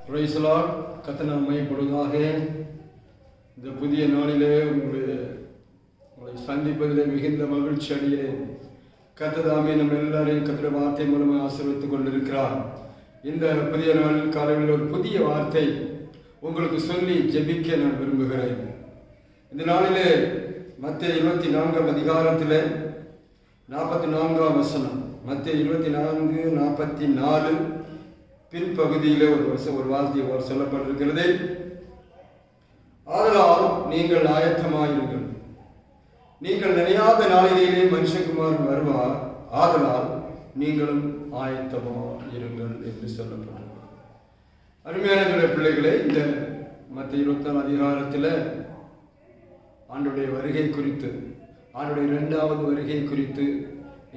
Praise the Lord. கர்த்தர் நாமம் மகிமைப்படுவதாக. இந்த புதிய நாளிலே உங்களை சந்திப்பதிலே மிகுந்த மகிழ்ச்சி அடைகிறேன். கர்த்தர் தாமே நம்ம எல்லாரையும் கர்த்தருடைய வார்த்தை மூலமாக ஆசீர்வதித்துக் கொண்டிருக்கிறார். இந்த புதிய நாளில் காலையில் ஒரு புதிய வார்த்தை உங்களுக்கு சொல்லி ஜெபிக்க நான் விரும்புகிறேன். இந்த நாளிலே மத்தேயு 24 அதிகாரத்தில் 44 வசனம், மத்தேயு 24:44 பின்பகுதியிலே ஒரு வார்த்தை சொல்லப்பட்டிருக்கிறது. ஆதலால் நீங்கள் ஆயத்தமாயிருங்கள், நீங்கள் நினையாத நாளிலே மனுஷகுமாரன் வருவார், ஆதலால் நீங்களும் ஆயத்தமாயிருங்கள் என்று சொல்லப்பட்டிருக்கிறது. அருமையான பிள்ளைகளே, இந்த மத்தேயு 24 அதிகாரத்தில் ஆண்டுடைய வருகை குறித்து, ஆண்டுடைய 2வது வருகை குறித்து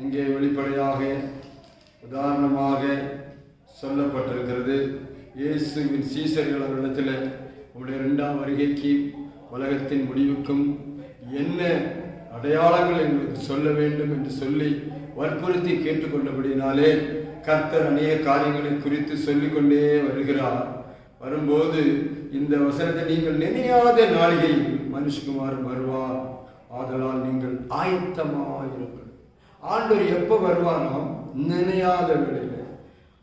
இங்கே வெளிப்படையாக உதாரணமாக சொல்லப்பட்டிருக்கிறது. இயேசுவின் சீசர்கள் அவரிடத்தில் உங்களுடைய 2ஆம் வருகைக்கு உலகத்தின் முடிவுக்கும் என்ன அடையாளங்கள் எங்களுக்கு சொல்ல வேண்டும் என்று சொல்லி வற்புறுத்தி கேட்டுக்கொண்டபடினாலே கர்த்தர் அநேக காரியங்களை குறித்து சொல்லிக்கொண்டே வருகிறார். வரும்போது இந்த வசனத்தை, நீங்கள் நினையாத நாளிகையில் மனுஷகுமாரன் வருவார், ஆதலால் நீங்கள் ஆயத்தமாயிருங்கள். ஆண்டவர் எப்போ வருவானோ? நினையாத வேளையில்.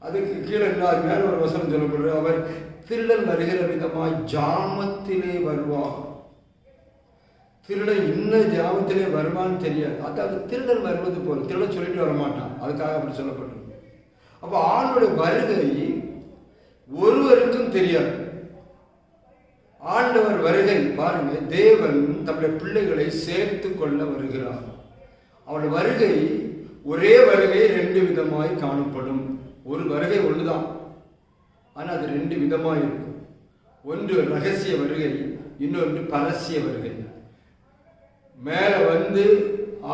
அதுக்கு கீழே மேல ஒரு வசனம் சொல்லப்படுறது, அவர் திருடன் வருகிற விதமாய் ஜாமத்திலே வருவார். திருடன் இன்ன ஜாமத்திலே வருவான்னு தெரியாது. அதாவது திருடன் வருவது போல, திருடன் சொல்லிட்டு வரமாட்டான், அதுக்காக அப்படி சொல்லப்பட்டிருக்கு. அப்போ ஆண்டோட வருகை ஒருவருக்கும் தெரியாது. ஆண்டவர் வருகை பாருங்க, தேவன் தம்முடைய பிள்ளைகளை சேர்த்து கொள்ள வருகிறார். அவருடைய வருகை ஒரே வருகை 2 விதமாய் காணப்படும். ஒரு வருகை ஒன்றுதான், ஆனால் அது 2 விதமாக இருக்கும். ஒன்று ரகசிய வருகை, இன்னொன்று பரசிய வருகை. மேலே வந்து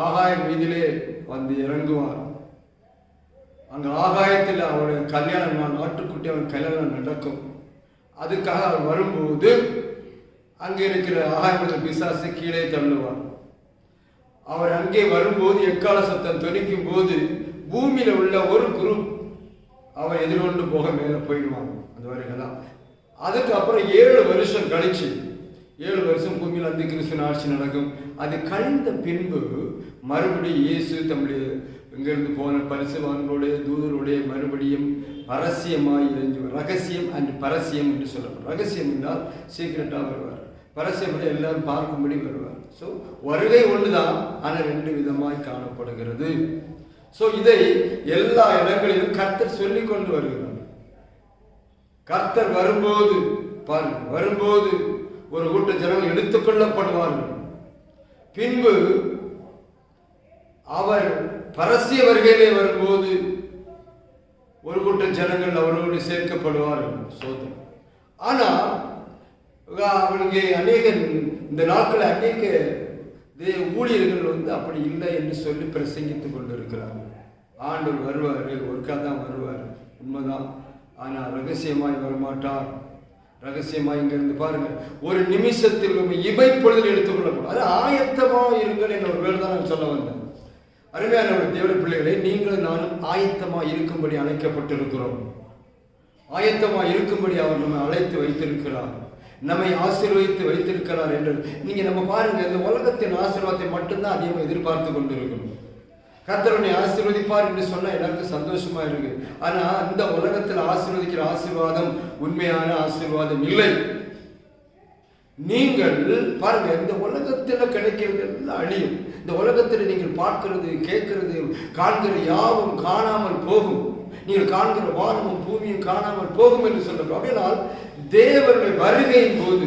ஆகாய மீதிலே வந்து இறங்குவார். அங்கே ஆகாயத்தில் அவருடைய கல்யாணம், நாட்டுக்குட்டி அவன் கல்யாணம் நடக்கும். அதுக்காக அவர் வரும்போது அங்கே இருக்கிற ஆகாயத்தில் பிசாசு கீழே தள்ளுவார். அவர் அங்கே வரும்போது எக்கால சத்தம் தொனிக்கும் போது பூமியில உள்ள ஒரு குரூப் அவர் எதிர்கொண்டு போக மேலே போயிடுவாங்க. அந்த வருகைதான். அதுக்கப்புறம் 7 வருஷம் கழிச்சு, 7 வருஷம் பூமியில் அந்த கிறிஸ்துவின் ஆட்சி நடக்கும். அது கழிந்த பின்பு மறுபடியும் இயேசு தம்முடைய இங்கிருந்து போன பரிசுவான்களுடைய தூதருடைய மறுபடியும் பரசியமாய் இறைஞ்சுவார். ரகசியம் அண்ட் பரசியம் என்று சொல்லப்படும். ரகசியம் என்றால் சீக்கிரட்டாக வருவார், பரசியம் எல்லாரும் பார்க்கும்படி வருவார். ஸோ வருகை ஒன்றுதான், ஆனால் 2 விதமாய் காணப்படுகிறது. ஸோ இதை எல்லா இடங்களிலும் கர்த்தர் சொல்லி கொண்டு வருகிறார். கர்த்தர் வரும்போது பாருங்க, வரும்போது ஒரு கூட்ட ஜனங்கள் எடுத்துக்கொள்ளப்படுவார்கள். பின்பு அவர் பரசிய வருகையிலே வரும்போது ஒரு கூட்ட ஜனங்கள் அவரோடு சேர்க்கப்படுவார்கள். சோதனை. ஆனால் அவர்களுக்கு அநேக இந்த நாட்களில் அநேக ஊழியர்கள் வந்து அப்படி இல்லை என்று சொல்லி பிரசங்கித்துக் கொண்டிருக்கிறார்கள். ஆண்டவர் வருவார், ஒருக்கா தான் வருவார், உண்மைதான். ஆனால் ரகசியமாய் வரமாட்டார். ரகசியமாய் இங்கிருந்து பாருங்க, ஒரு நிமிஷத்தில் இமைப்பொழுதில் எடுத்துக்கொள்ளப்படும். அது ஆயத்தமாக இருங்கள் என்ற ஒரு வேலை தான் நான் சொல்ல வந்தேன். அருமையான தேவ பிள்ளைகளை, நீங்களும் நானும் ஆயத்தமாக இருக்கும்படி அழைக்கப்பட்டிருக்கிறோம். ஆயத்தமாக இருக்கும்படி அவர் நம்மை அழைத்து வைத்திருக்கிறார், நம்மை ஆசீர்வதித்து வைத்திருக்கிறார் என்று நம்ம பாருங்க. இந்த உலகத்தின் ஆசீர்வாதத்தை மட்டும்தான் அதிகமாக எதிர்பார்த்து கொண்டு இருக்கணும். கர்த்தருடைய ஆசீர்வதிப்பார் என்று சொன்னால் எல்லாருக்கும் சந்தோஷமா இருக்கு. ஆனா இந்த உலகத்தில் ஆசீர்வதிக்கிற ஆசீர்வாதம் உண்மையான ஆசீர்வாதம் இல்லை. நீங்கள் பாருங்க, இந்த உலகத்தில் கிடைக்கிறது எல்லாம் அழியும். இந்த உலகத்தில் நீங்கள் பார்க்கிறது, கேட்கிறது, காண்கிற யாவும் காணாமல் போகும். நீங்கள் காண்கிற வானமும் பூமியும் காணாமல் போகும் என்று சொல்றோம். அப்படினால் தேவனுடைய வருகையின் போது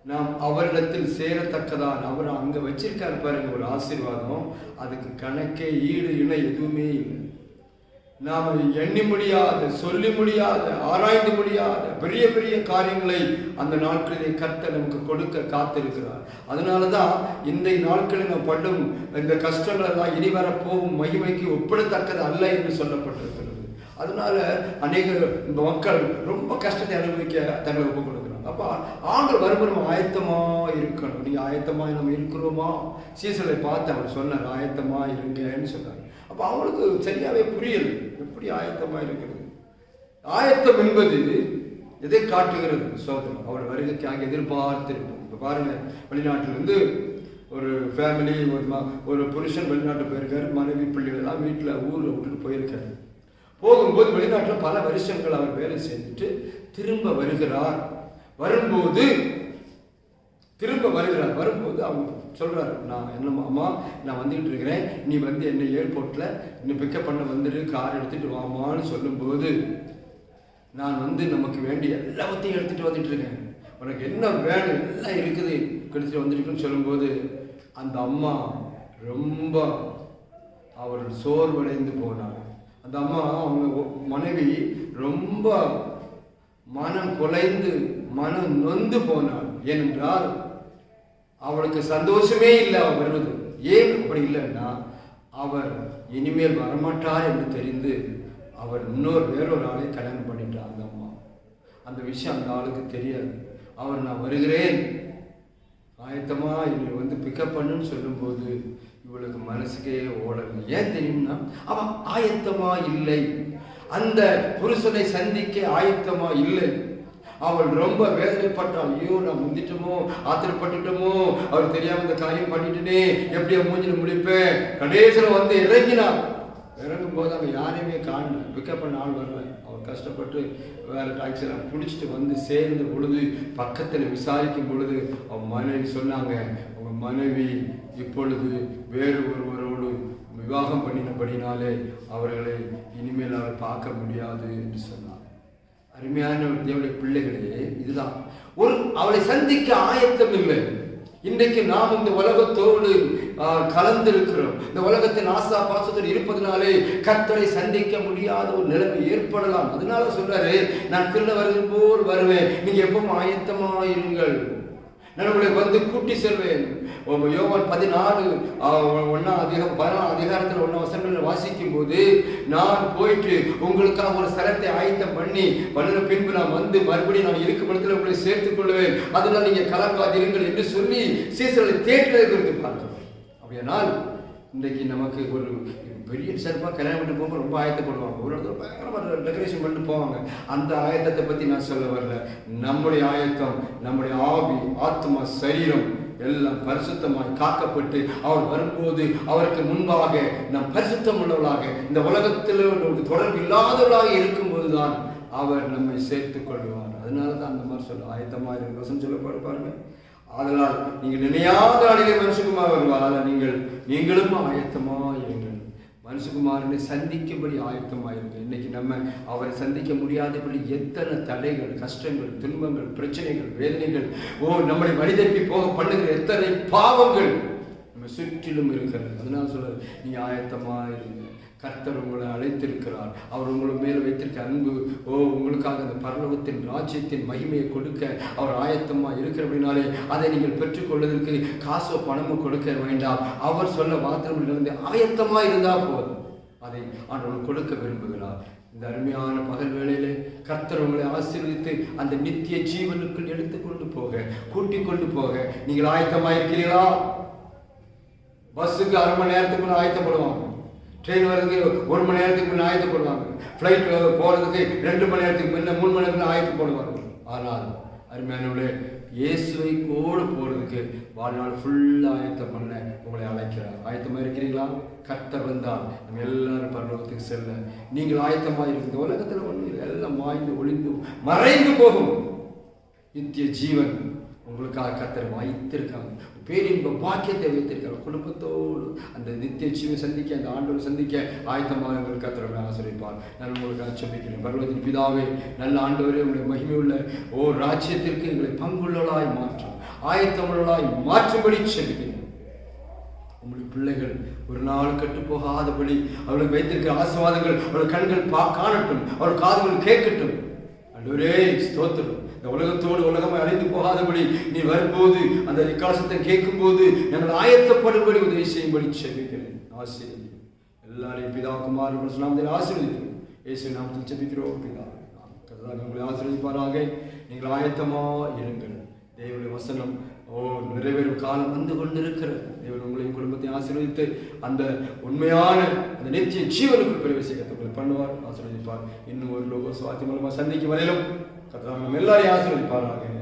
நாம் அவரிடத்தில் சேரத்தக்கதான் அவர் அங்க வச்சிருக்காரு பாருங்க ஒரு ஆசீர்வாதம். அதுக்கு கணக்கே ஈடு இணை எதுவுமே இல்லை. நாம் எண்ணி முடியாத, சொல்லி முடியாத, ஆராய்ந்து முடியாத பெரிய பெரிய காரியங்களை அந்த நாட்களிலே கர்த்தர் நமக்கு கொடுக்க காத்திருக்கிறார். அதனாலதான் இன்றைய நாட்களில் நாம் படும் இந்த கஷ்டங்கள் எல்லாம் இனி வரப்போகும் மகிமைக்கு ஒப்பிடத்தக்கது அல்ல என்று சொல்லப்பட்டிருக்கிறது. அதனால அநேக மக்கள் ரொம்ப கஷ்டத்தை அனுபவிக்க தங்களை ஒப்புக் கொடுக்கிறாங்க. அப்போ ஆண்டவர் வரும்போது ஆயத்தமா இருக்கணும். நீங்க ஆயத்தமா நம்ம இருக்கிறோமா? சீசலை பார்த்து அவர் சொன்னார், ஆயத்தமா இருங்கன்னு சொன்னார். அப்போ அவங்களுக்கு சரியாவே புரியல எப்படி ஆயத்தமா இருக்கிறது. ஆயத்தம் என்பது எதை காட்டுகிறது? சோதனம். அவர் வருகைக்காக எதிர்பார்த்திருக்கும். இப்போ பாருங்க, வெளிநாட்டிலிருந்து ஒரு ஃபேமிலி, ஒரு புருஷன் வெளிநாட்டு போயிருக்காரு, மனைவி பிள்ளைகள் எல்லாம் வீட்டில் ஊரில் விட்டுட்டு போயிருக்காரு. போகும்போது வெளிநாட்டில் பல வருஷங்கள் அவர் வேலை செஞ்சுட்டு திரும்ப வருகிறார். வரும்போது அவங்க சொல்றாரு, நான் என்னம்மா அம்மா, நான் வந்துகிட்டு இருக்கிறேன், நீ வந்து என்னை ஏர்போர்ட்ல இன்னும் பிக்கப் பண்ண வந்துடு, கார் எடுத்துட்டு வாமான்னு சொல்லும்போது, நான் வந்து நமக்கு வேண்டிய எல்லாத்தையும் எடுத்துட்டு வந்துட்டு இருக்கேன், உனக்கு என்ன வேணும் எல்லாம் இருக்குது எடுத்துட்டு வந்துருக்குன்னு சொல்லும்போது, அந்த அம்மா ரொம்ப அவர் சோர்வடைந்து போனார். அந்த அம்மா, அவங்க மனைவி ரொம்ப மனம் குலைந்து மனம் நொந்து போனாள். ஏனென்றால் அவளுக்கு சந்தோஷமே இல்லை அவர் வருவது. ஏன் அப்படி இல்லைன்னா, அவர் இனிமேல் வரமாட்டார் என்று தெரிந்து அவர் வேறொரு ஆளை கல்யாணம் பண்ணிட்டார். அந்த அம்மா அந்த விஷயம் அந்த ஆளுக்கு தெரியாது. அவர் நான் வருகிறேன், ஆயத்தமா என்னை வந்து பிக்கப் பண்ணுன்னு சொல்லும்போது இவளுக்கு மனசுக்கே ஓடலை. ஏன் தெரியும்னா, அவன் ஆயத்தமா இல்லை, அந்த புருஷனை சந்திக்க ஆயத்தமா இல்லை. அவள் ரொம்ப வேதனைப்பட்டாள். ஐயோ, நான் முந்திட்டோமோ, ஆத்திரப்பட்டுட்டோமோ, அவர் தெரியாம இந்த காரியம் பண்ணிட்டுனே, எப்படியா மூஞ்சில முடிப்பேன். கடைசியில் வந்து இறங்கினாள். இறங்கும் போது அங்கே யாரையுமே காணல, பிக்கப் பண்ண ஆள் வரல. அவர் கஷ்டப்பட்டு வேற டாக்ஸிலாம் பிடிச்சிட்டு வந்து சேர்ந்த பொழுது, பக்கத்தில் விசாரிக்கும் பொழுது அவன் மனைவி சொன்னாங்க, உங்க மனைவி இப்பொழுது வேறு ஒருவரோடு விவாகம் பண்ணினபடினாலே அவர்களை இனிமேல் அவரை பார்க்க முடியாது என்று சொன்னார். அருமையான தேவனுடைய பிள்ளைகளே, இதுதான் அவளை சந்திக்க ஆயத்தம் இல்லை. இன்றைக்கு நாம் இந்த உலகத்தோடு கலந்திருக்கிறோம். இந்த உலகத்தின் ஆசா பாசத்தோடு இருப்பதனாலே கர்த்தரை சந்திக்க முடியாத ஒரு நிலைமை ஏற்படலாம். அதனால சொல்றாரு, நான் திருநவர்கள் போல் வருவேன், நீங்க எப்பவும் ஆயத்தமா இருங்கள், நான் உங்களை வந்து கூட்டி செல்வேன். யோவான் 14 அதிகாரத்தில் 1 வசனங்கள் வாசிக்கும் போது, நான் போயிட்டு உங்களுக்காக ஒரு ஸ்தலத்தை ஆயத்தம் பண்ணி பண்ணின பின்பு நான் வந்து மறுபடியும் நான் இருக்கும் இடத்துல உங்களை சேர்த்துக் கொள்வேன், அதனால் நீங்க கலங்காதிருங்கள் என்று சொல்லி சீசர்களை தேட்டலை குறித்து பார்க்கிறோம். அப்படியானால் இன்றைக்கு நமக்கு ஒரு பெரிய சிறப்பாக கல்யாணம் பண்ணிட்டு போகும்போது ரொம்ப ஆயத்தப்படுவாங்க, ஒரு இடத்துல பயங்கரமாக டெக்கரேஷன் பண்ணிட்டு போவாங்க. அந்த ஆயத்தத்தை பற்றி நான் சொல்ல வரல. நம்முடைய ஆயத்தம், நம்முடைய ஆவி, ஆத்மா, சரீரம் எல்லாம் பரிசுத்தமாய் காக்கப்பட்டு அவர் வரும்போது அவருக்கு முன்பாக நாம் பரிசுத்தம் உள்ளவர்களாக, இந்த உலகத்தில் தொடர்பு இல்லாதவர்களாக இருக்கும்போதுதான் அவர் நம்மை சேர்த்துக் கொள்வார். அதனால தான் அந்த மாதிரி சொல்ல ஆயத்தமாக இருக்கும் சொல்ல பாருங்க. அதனால் நீங்கள் நினையாத நாளிலே மனுஷகுமார் வருவார், ஆனால் நீங்களும் ஆயத்தமாக இருங்கள். மனுஷகுமாரனை சந்திக்கும்படி ஆயத்தமாயிருங்க. இன்னைக்கு நம்ம அவரை சந்திக்க முடியாதபடி எத்தனை தடைகள், கஷ்டங்கள், துன்பங்கள், பிரச்சனைகள், வேதனைகள், நம்மளை வழிதப்பி போக பண்ணுகிற எத்தனை பாவங்கள் நம்ம சுற்றிலும் இருக்கிறது. அதனால சொல்றாரு, நீங்க ஆயத்தமா இருங்க. கர்த்தர் உங்களை அழைத்திருக்கிறார். அவர் உங்களை மேல வைத்திருக்க அன்பு, உங்களுக்காக அந்த பரலோகத்தின் ராஜ்யத்தின் மகிமையை கொடுக்க அவர் ஆயத்தமா இருக்கிறபடினாலே அதை நீங்கள் பெற்றுக்கொள்வதற்கு காசோ பணமோ கொடுக்க வேண்டாம். அவர் சொல்ல மாத்திரம் ஆயத்தமா இருந்தா போதும், அதை ஆண்டவர் கொடுக்க விரும்புகிறார். இந்த அருமையான பகல் வேளையிலே கர்த்தர் உங்களை ஆசீர்வதித்து அந்த நித்திய ஜீவனுக்குள் எடுத்துக்கொண்டு போக, கூட்டிக் கொண்டு போக நீங்கள் ஆயத்தமா இருக்கிறீர்களா? பஸ்ஸுக்கு 1/2 மணி நேரத்துக்கு ஆயத்தப்படுவாங்க, ட்ரெயின் வர்றதுக்கு 1 மணி நேரத்துக்கு முன்னே ஆயத்தப்படுவாங்க, ஃப்ளைட் போகிறதுக்கு 2 மணி நேரத்துக்கு முன்னே 3 மணி நேரத்துக்கு ஆயத்தப்படுவாங்க. ஆனால் அருமையானவர்களே, இயேசுவை கூட போகிறதுக்கு வாழ்நாள் ஃபுல்லாக ஆயத்தம் பண்ண உங்களை அழைக்கிறார். ஆயத்தமாக இருக்கிறீங்களா? கர்த்தர் வந்தால் நம்ம எல்லாரும் பரலோகத்துக்கு செல்ல நீங்கள் ஆயத்தமாக இருக்கிற உலகத்தில் ஒன்று எல்லாம் மாய்ந்து ஒளிந்து மறைந்து போகும். நித்திய ஜீவன் உங்களுக்காக கர்த்தர் வைத்திருக்காங்க, பேரின்ப பாக்கியத்தை வைத்திருக்காங்க. குடும்பத்தோடு அந்த நித்திய ஜீவன் சந்திக்க, அந்த ஆண்டவர் சந்திக்க ஆயத்தமாக உங்களுக்கு கர்த்தர் ஆசீர்வதிப்பார். நான் உங்களுக்கு சொல்லிக்கிறேன், பரலோகத்தின் பிதாவே, நல்ல ஆண்டவரே, உங்களுடைய மகிமையுள்ள ராஜ்யத்திற்கு எங்களை பங்குள்ளவர்களாய் மாற்றும், ஆயத்தமுள்ளவர்களாய் மாற்றும்படி சொல்லிக்கிறேன். உங்களுடைய பிள்ளைகள் ஒரு நாள் கட்டு போகாதபடி அவர்களுக்கு வைத்திருக்கிற ஆசீர்வாதங்கள் அவர்கள் கண்கள் காணட்டும், அவர்கள் காதுகள் கேட்கட்டும். ஆண்டவரே ஸ்தோத்திரம். இந்த உலகத்தோடு உலகமாக அழிந்து போகாதபடி நீ வரும்போது அந்த விகாசத்தை கேட்கும் போது நாங்கள் ஆயத்தப்படும்படி உதவி செய்யும்படி செபிக்கிறேன். ஆசீர்வதி எல்லாரையும் பிதா குமார் நாமத்தில் ஆசீர்வதிக்கிறோம். இயேசு நாமத்தில் செபிக்கிறோம். பிதா உங்களை ஆசீர்வதிப்பாராக. நீங்கள் ஆயத்தமா இருங்கள். தேவனுடைய வசனம் நிறைவேறும் காலம் வந்து கொண்டிருக்கிறது. தேவன் உங்களையும் குடும்பத்தை ஆசீர்வதித்து அந்த உண்மையான அந்த நித்திய ஜீவனுக்கு பிரவேசிக்கத்தை பண்ணுவார், ஆசீர்வதிப்பார். இன்னும் ஒரு லோக சுவாத்தி மூலமாக சந்திக்கும் வரையிலும் கர்த்தர் நம்ம எல்லாரையும் ஆசீர்வதிப்பாராக.